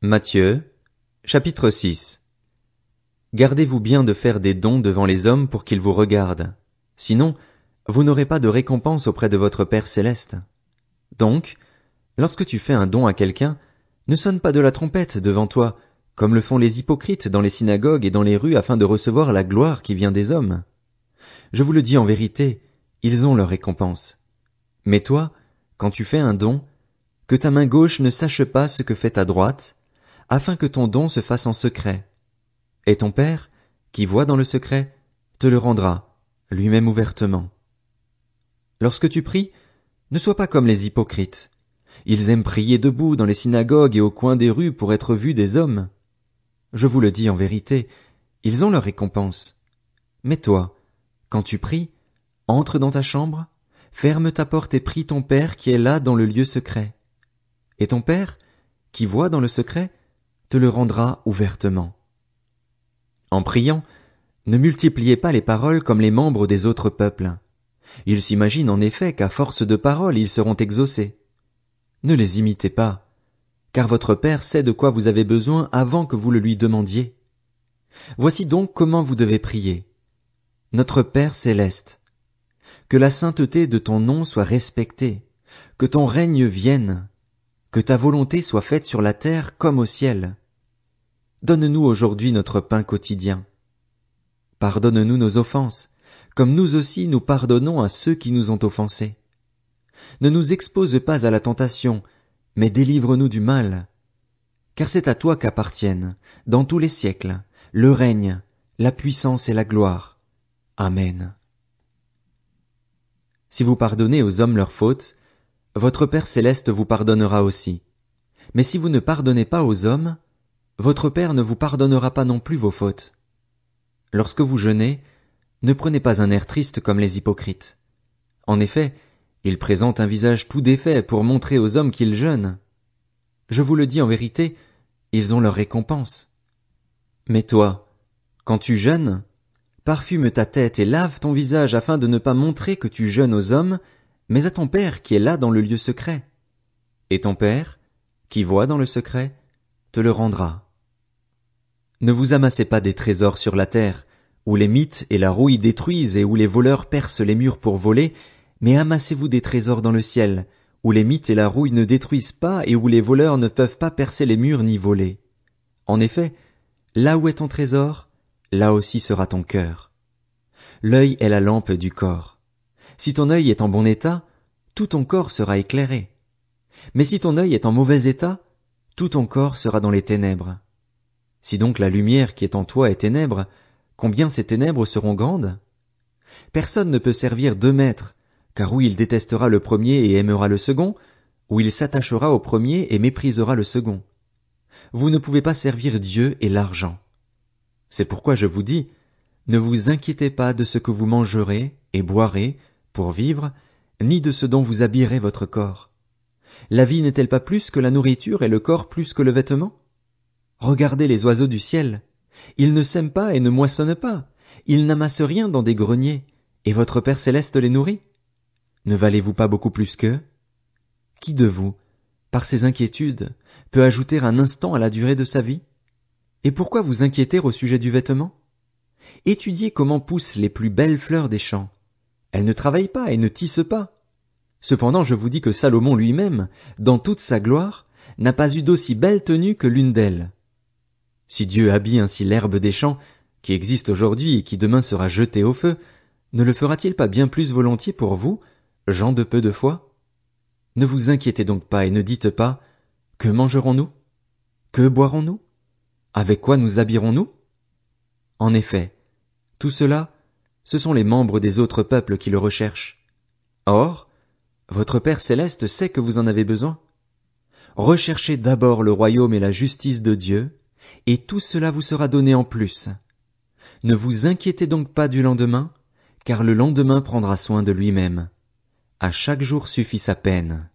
Matthieu, chapitre 6. Gardez-vous bien de faire des dons devant les hommes pour qu'ils vous regardent. Sinon, vous n'aurez pas de récompense auprès de votre Père céleste. Donc, lorsque tu fais un don à quelqu'un, ne sonne pas de la trompette devant toi, comme le font les hypocrites dans les synagogues et dans les rues afin de recevoir la gloire qui vient des hommes. Je vous le dis en vérité, ils ont leur récompense. Mais toi, quand tu fais un don, que ta main gauche ne sache pas ce que fait ta droite, afin que ton don se fasse en secret. Et ton Père, qui voit dans le secret, te le rendra, lui-même ouvertement. Lorsque tu pries, ne sois pas comme les hypocrites. Ils aiment prier debout dans les synagogues et au coin des rues pour être vus des hommes. Je vous le dis en vérité, ils ont leur récompense. Mais toi, quand tu pries, entre dans ta chambre, ferme ta porte et prie ton Père qui est là dans le lieu secret. Et ton Père, qui voit dans le secret, te le rendra ouvertement. En priant, ne multipliez pas les paroles comme les membres des autres peuples. Ils s'imaginent en effet qu'à force de paroles ils seront exaucés. Ne les imitez pas, car votre Père sait de quoi vous avez besoin avant que vous le lui demandiez. Voici donc comment vous devez prier. Notre Père céleste, que la sainteté de ton nom soit respectée, que ton règne vienne, que ta volonté soit faite sur la terre comme au ciel. Donne-nous aujourd'hui notre pain quotidien. Pardonne-nous nos offenses, comme nous aussi nous pardonnons à ceux qui nous ont offensés. Ne nous expose pas à la tentation, mais délivre-nous du mal. Car c'est à toi qu'appartiennent, dans tous les siècles, le règne, la puissance et la gloire. Amen. Si vous pardonnez aux hommes leurs fautes, votre Père céleste vous pardonnera aussi. Mais si vous ne pardonnez pas aux hommes, votre Père ne vous pardonnera pas non plus vos fautes. Lorsque vous jeûnez, ne prenez pas un air triste comme les hypocrites. En effet, ils présentent un visage tout défait pour montrer aux hommes qu'ils jeûnent. Je vous le dis en vérité, ils ont leur récompense. Mais toi, quand tu jeûnes, parfume ta tête et lave ton visage afin de ne pas montrer que tu jeûnes aux hommes, mais à ton Père qui est là dans le lieu secret. Et ton Père, qui voit dans le secret, te le rendra. Ne vous amassez pas des trésors sur la terre, où les mythes et la rouille détruisent et où les voleurs percent les murs pour voler, mais amassez-vous des trésors dans le ciel, où les mythes et la rouille ne détruisent pas et où les voleurs ne peuvent pas percer les murs ni voler. En effet, là où est ton trésor, là aussi sera ton cœur. L'œil est la lampe du corps. Si ton œil est en bon état, tout ton corps sera éclairé. Mais si ton œil est en mauvais état, tout ton corps sera dans les ténèbres. Si donc la lumière qui est en toi est ténèbre, combien ces ténèbres seront grandes? Personne ne peut servir 2 maîtres, car ou il détestera le premier et aimera le second, ou il s'attachera au premier et méprisera le second. Vous ne pouvez pas servir Dieu et l'argent. C'est pourquoi je vous dis, ne vous inquiétez pas de ce que vous mangerez et boirez pour vivre, ni de ce dont vous habillerez votre corps. La vie n'est-elle pas plus que la nourriture et le corps plus que le vêtement? Regardez les oiseaux du ciel. Ils ne sèment pas et ne moissonnent pas. Ils n'amassent rien dans des greniers. Et votre Père céleste les nourrit. Ne valez-vous pas beaucoup plus qu'eux? Qui de vous, par ses inquiétudes, peut ajouter un instant à la durée de sa vie? Et pourquoi vous inquiéter au sujet du vêtement? Étudiez comment poussent les plus belles fleurs des champs. Elles ne travaillent pas et ne tissent pas. Cependant, je vous dis que Salomon lui-même, dans toute sa gloire, n'a pas eu d'aussi belle tenue que l'une d'elles. Si Dieu habille ainsi l'herbe des champs, qui existe aujourd'hui et qui demain sera jetée au feu, ne le fera-t-il pas bien plus volontiers pour vous, gens de peu de foi? Ne vous inquiétez donc pas et ne dites pas, que mangerons-nous? Que boirons-nous? Avec quoi nous habillerons-nous? En effet, tout cela, ce sont les membres des autres peuples qui le recherchent. Or, votre Père céleste sait que vous en avez besoin. Recherchez d'abord le royaume et la justice de Dieu, et tout cela vous sera donné en plus. Ne vous inquiétez donc pas du lendemain, car le lendemain prendra soin de lui-même. À chaque jour suffit sa peine.